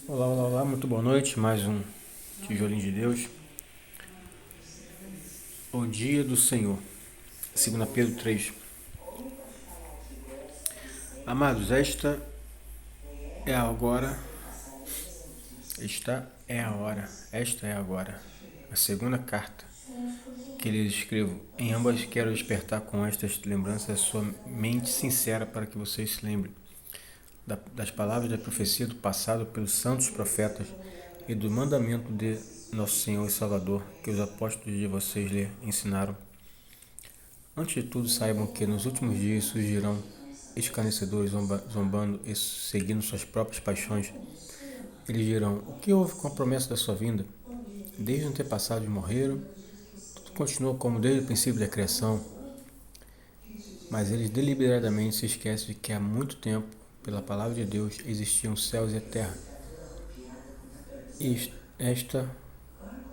Olá, olá, olá, muito boa noite. Mais um Tijolinho de Deus. O dia do Senhor. 2 Pedro 3. Amados, esta é agora. A segunda carta que lhes escrevo. Em ambas quero despertar com estas lembranças a sua mente sincera para que vocês se lembrem das palavras da profecia do passado pelos santos profetas e do mandamento de nosso Senhor e Salvador que os apóstolos de vocês lhe ensinaram. Antes de tudo, saibam que nos últimos dias surgirão escarnecedores zombando e seguindo suas próprias paixões. Eles dirão: o que houve com a promessa da sua vinda? Desde o antepassado morreram, tudo continua como desde o princípio da criação. Mas eles deliberadamente se esquecem de que há muito tempo, pela palavra de Deus, existiam céus e a terra. E esta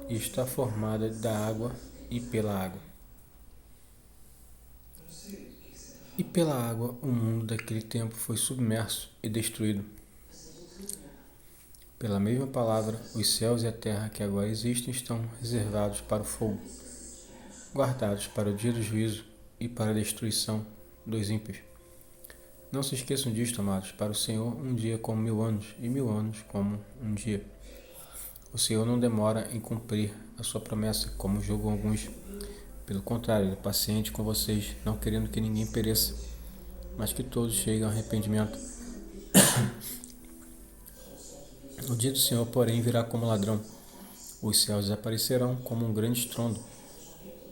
está formada da água e pela água. E pela água o mundo daquele tempo foi submerso e destruído. Pela mesma palavra, os céus e a terra que agora existem estão reservados para o fogo, guardados para o dia do juízo e para a destruição dos ímpios. Não se esqueçam disto, amados. Para o Senhor, um dia é como 1000 anos, e 1000 anos como um dia. O Senhor não demora em cumprir a sua promessa, como julgam alguns. Pelo contrário, Ele é paciente com vocês, não querendo que ninguém pereça, mas que todos cheguem ao arrependimento. O dia do Senhor, porém, virá como ladrão. Os céus desaparecerão como um grande estrondo.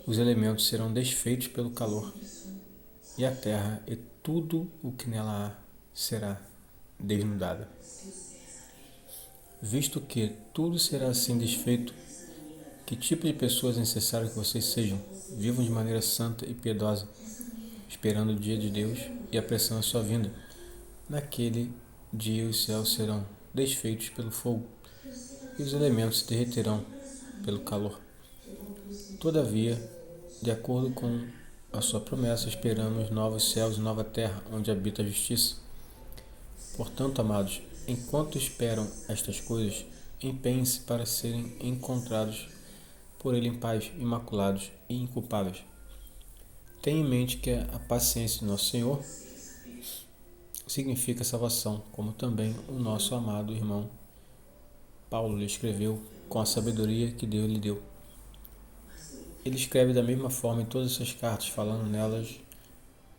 Os elementos serão desfeitos pelo calor. E a terra e tudo o que nela há será desnudada. Visto que tudo será assim desfeito, que tipo de pessoas é necessário que vocês sejam? Vivam de maneira santa e piedosa, esperando o dia de Deus e apressando a sua vinda. Naquele dia os céus serão desfeitos pelo fogo e os elementos se derreterão pelo calor. Todavia, de acordo com a sua promessa, esperamos novos céus e nova terra, onde habita a justiça. Portanto, amados, enquanto esperam estas coisas, empenhem-se para serem encontrados por Ele em paz, imaculados e inculpáveis. Tenha em mente que a paciência de nosso Senhor significa salvação, como também o nosso amado irmão Paulo lhe escreveu com a sabedoria que Deus lhe deu. Ele escreve da mesma forma em todas as suas cartas, falando nelas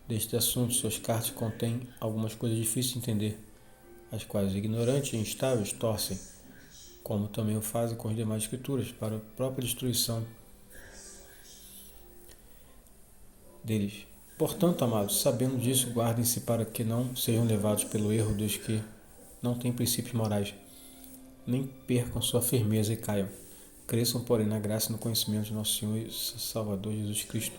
deste assunto. Suas cartas contêm algumas coisas difíceis de entender, as quais os ignorantes e instáveis torcem, como também o fazem com as demais escrituras, para a própria destruição deles. Portanto, amados, sabendo disso, guardem-se para que não sejam levados pelo erro dos que não têm princípios morais, nem percam sua firmeza e caiam. Cresçam, porém, na graça e no conhecimento de nosso Senhor e Salvador Jesus Cristo.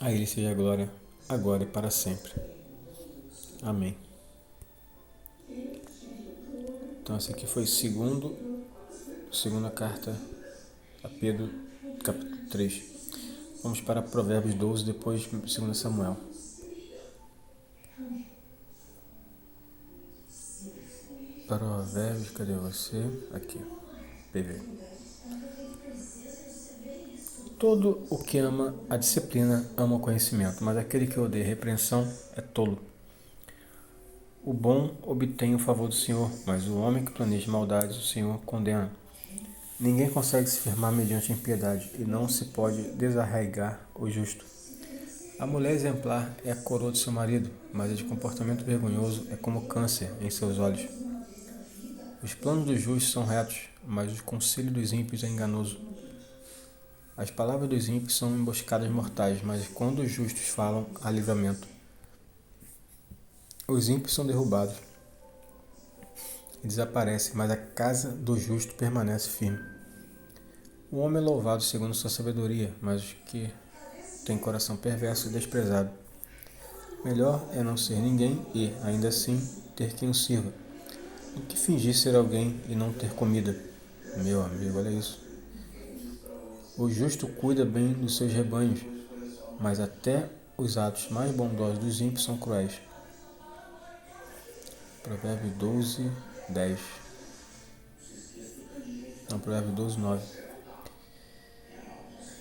A Ele seja a glória, agora e para sempre. Amém. Então, essa aqui foi segunda carta a Pedro, capítulo 3. Vamos para Provérbios 12, depois 2 Samuel. Provérbios, cadê você? Aqui, PV. Todo o que ama a disciplina ama o conhecimento, mas aquele que odeia a repreensão é tolo. O bom obtém o favor do Senhor, mas o homem que planeja maldades, o Senhor condena. Ninguém consegue se firmar mediante a impiedade, e não se pode desarraigar o justo. A mulher exemplar é a coroa de seu marido, mas a de comportamento vergonhoso é como câncer em seus olhos. Os planos dos justos são retos, mas o conselho dos ímpios é enganoso. As palavras dos ímpios são emboscadas mortais, mas quando os justos falam, há livramento. Os ímpios são derrubados e desaparecem, mas a casa do justo permanece firme. O homem é louvado segundo sua sabedoria, mas os que têm coração perverso é desprezado. Melhor é não ser ninguém e, ainda assim, ter quem o sirva, do que fingir ser alguém e não ter comida. Meu amigo, olha isso. O justo cuida bem dos seus rebanhos, mas até os atos mais bondosos dos ímpios são cruéis. Provérbio 12, 10. Não, Provérbio 12, 9.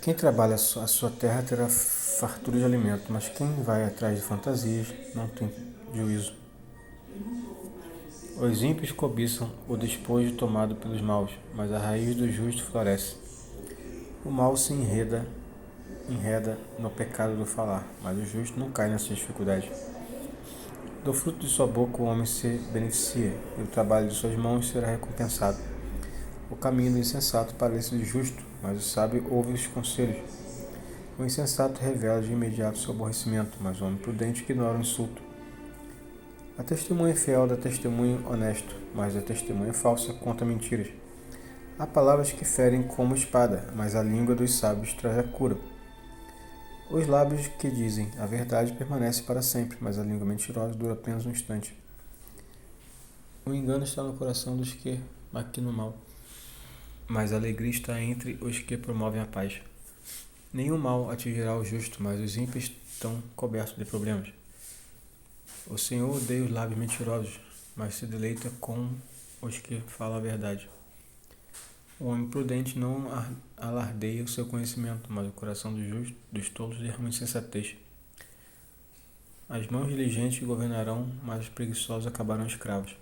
Quem trabalha a sua terra terá fartura de alimento, mas quem vai atrás de fantasias não tem juízo. Os ímpios cobiçam o despojo tomado pelos maus, mas a raiz do justo floresce. O mal se enreda no pecado do falar, mas o justo não cai nessas dificuldades. Do fruto de sua boca o homem se beneficia, e o trabalho de suas mãos será recompensado. O caminho do insensato parece justo, mas o sábio ouve os conselhos. O insensato revela de imediato seu aborrecimento, mas o homem prudente ignora o insulto. A testemunha fiel dá testemunho honesto, mas a testemunha falsa conta mentiras. Há palavras que ferem como espada, mas a língua dos sábios traz a cura. Os lábios que dizem a verdade permanecem para sempre, mas a língua mentirosa dura apenas um instante. O engano está no coração dos que maquinam o mal, mas a alegria está entre os que promovem a paz. Nenhum mal atingirá o justo, mas os ímpios estão cobertos de problemas. O Senhor odeia os lábios mentirosos, mas se deleita com os que falam a verdade. O homem prudente não alardeia o seu conhecimento, mas o coração dos tolos derrama insensatez. As mãos diligentes governarão, mas os preguiçosos acabarão escravos.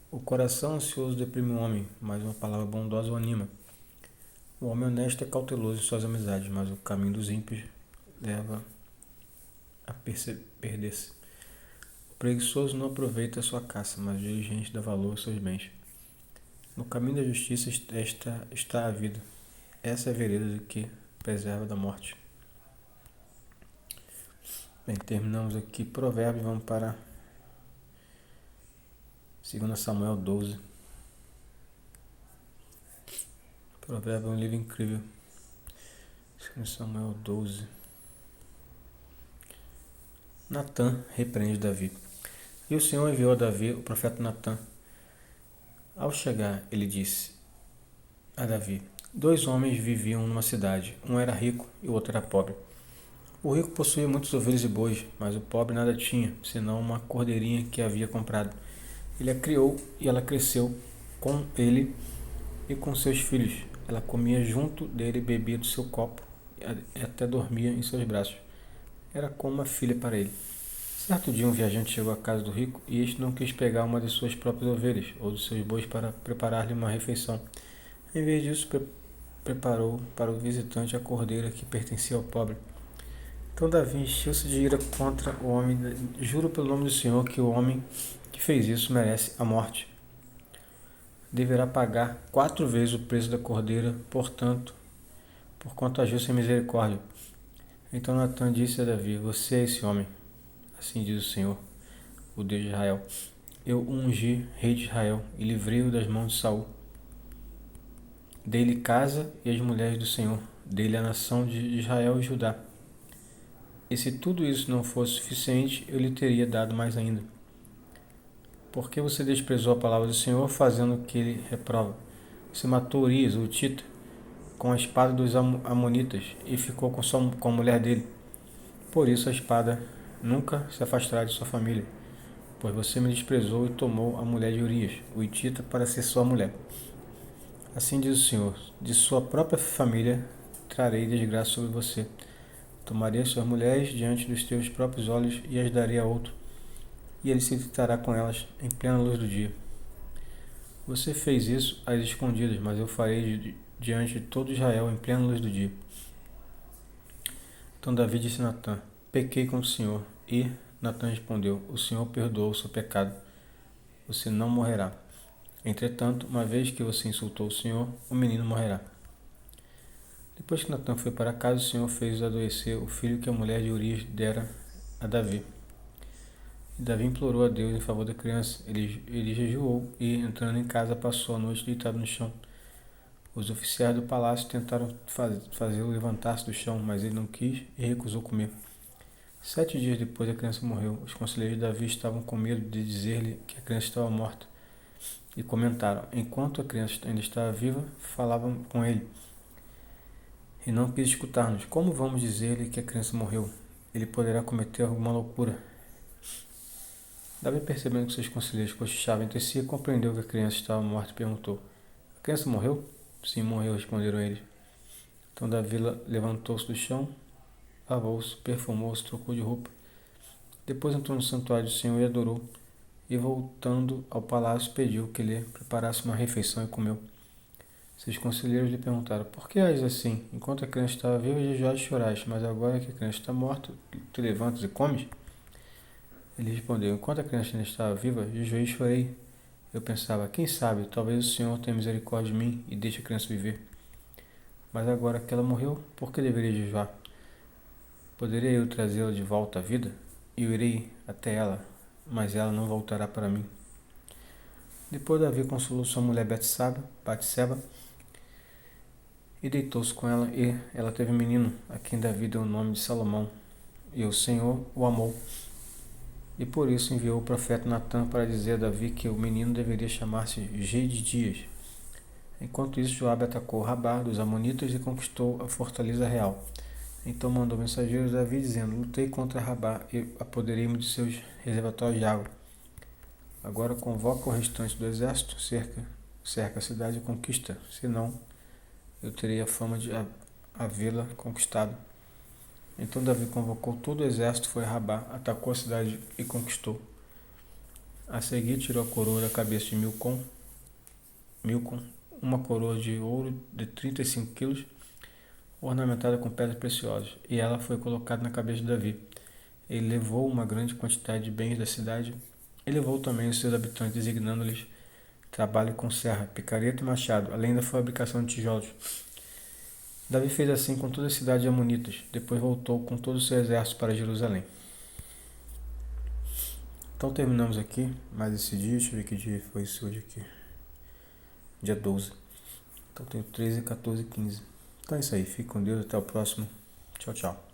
O coração ansioso deprime o homem, mas uma palavra bondosa o anima. O homem honesto é cauteloso em suas amizades, mas o caminho dos ímpios leva a perder-se. O preguiçoso não aproveita a sua caça, mas o diligente dá valor aos seus bens. No caminho da justiça está a vida. Essa é a vereda que preserva da morte. Bem, terminamos aqui Provérbios, vamos para 2 Samuel 12. Provérbios é um livro incrível. 2 Samuel 12. Natã repreende Davi. E o Senhor enviou a Davi o profeta Natã. Ao chegar, ele disse a Davi: 2 homens viviam numa cidade. Um era rico e o outro era pobre. O rico possuía muitas ovelhas e bois, mas o pobre nada tinha, senão uma cordeirinha que havia comprado. Ele a criou e ela cresceu com ele e com seus filhos. Ela comia junto dele e bebia do seu copo e até dormia em seus braços. Era como uma filha para ele. Certo dia um viajante chegou à casa do rico e este não quis pegar uma de suas próprias ovelhas ou dos seus bois para preparar-lhe uma refeição. Em vez disso, preparou para o visitante a cordeira que pertencia ao pobre. Então Davi encheu-se de ira contra o homem. Juro pelo nome do Senhor que o homem que fez isso merece a morte. Deverá pagar 4 vezes o preço da cordeira, portanto, por quanto agiu sem misericórdia. Então Natã disse a Davi: Você é esse homem. Assim diz o Senhor, o Deus de Israel. Eu o ungi rei de Israel e livrei-o das mãos de Saul. Dei-lhe casa e as mulheres do Senhor. Dei-lhe a nação de Israel e Judá. E se tudo isso não fosse suficiente, eu lhe teria dado mais ainda. Por que você desprezou a palavra do Senhor, fazendo o que ele reprova? Você matou Urias, o Hitita, com a espada dos amonitas e ficou com a mulher dele. Por isso a espada nunca se afastará de sua família, pois você me desprezou e tomou a mulher de Urias, o Hitita, para ser sua mulher. Assim diz o Senhor: de sua própria família trarei desgraça sobre você. Tomarei suas mulheres diante dos teus próprios olhos e as darei a outro, e ele se deitará com elas em plena luz do dia. Você fez isso às escondidas, mas eu farei diante de todo Israel em plena luz do dia. Então Davi disse a Natã: Pequei contra o Senhor. E Natã respondeu: O Senhor perdoou o seu pecado. Você não morrerá. Entretanto, uma vez que você insultou o Senhor, o menino morrerá. Depois que Natã foi para casa, o Senhor fez adoecer o filho que a mulher de Urias dera a Davi. E Davi implorou a Deus em favor da criança. Ele jejuou e, entrando em casa, passou a noite deitado no chão. Os oficiais do palácio tentaram fazê-lo levantar-se do chão, mas ele não quis e recusou comer. 7 dias depois, a criança morreu. Os conselheiros de Davi estavam com medo de dizer-lhe que a criança estava morta. E comentaram: enquanto a criança ainda estava viva, falavam com ele. E não quis escutar-nos. Como vamos dizer-lhe que a criança morreu? Ele poderá cometer alguma loucura. Davi, percebendo que seus conselheiros cochichavam entre si, compreendeu que a criança estava morta e perguntou: A criança morreu? Sim, morreu, responderam eles. Então Davi levantou-se do chão, lavou-se, perfumou-se, trocou de roupa. Depois entrou no santuário do Senhor e adorou. E voltando ao palácio, pediu que lhe preparasse uma refeição e comeu. Seus conselheiros lhe perguntaram: Por que agis assim? Enquanto a criança estava viva, jejuaste e choraste, mas agora que a criança está morta, te levantas e comes? Ele respondeu: Enquanto a criança ainda estava viva, jejuei e chorei. Eu pensava: Quem sabe, talvez o Senhor tenha misericórdia de mim e deixe a criança viver. Mas agora que ela morreu, por que deveria jejuar? Poderia eu trazê-la de volta à vida? Eu irei até ela, mas ela não voltará para mim. Depois Davi consolou sua mulher Batseba, e deitou-se com ela, e ela teve um menino, a quem Davi deu o nome de Salomão. E o Senhor o amou. E por isso enviou o profeta Natã para dizer a Davi que o menino deveria chamar-se Gedidias. Enquanto isso, Joabe atacou Rabá dos Amonitas e conquistou a fortaleza real. Então mandou mensageiros a Davi dizendo: Lutei contra Rabá e apoderei-me de seus reservatórios de água. Agora convoca o restante do exército, cerca a cidade e conquista, senão eu terei a fama de havê-la conquistado. Então Davi convocou todo o exército, foi a Rabá, atacou a cidade e conquistou. A seguir tirou a coroa da cabeça de Milcom, uma coroa de ouro de 35 quilos, ornamentada com pedras preciosas, e ela foi colocada na cabeça de Davi. Ele levou uma grande quantidade de bens da cidade, e levou também os seus habitantes, designando-lhes trabalho com serra, picareta e machado, além da fabricação de tijolos. Davi fez assim com toda a cidade de Amonitas, depois voltou com todo o seu exército para Jerusalém. Então terminamos aqui mais esse dia, deixa eu ver que dia foi esse hoje aqui. Dia 12. Então tem 13, 14 e 15. Então é isso aí, fique com Deus, até o próximo. Tchau, tchau.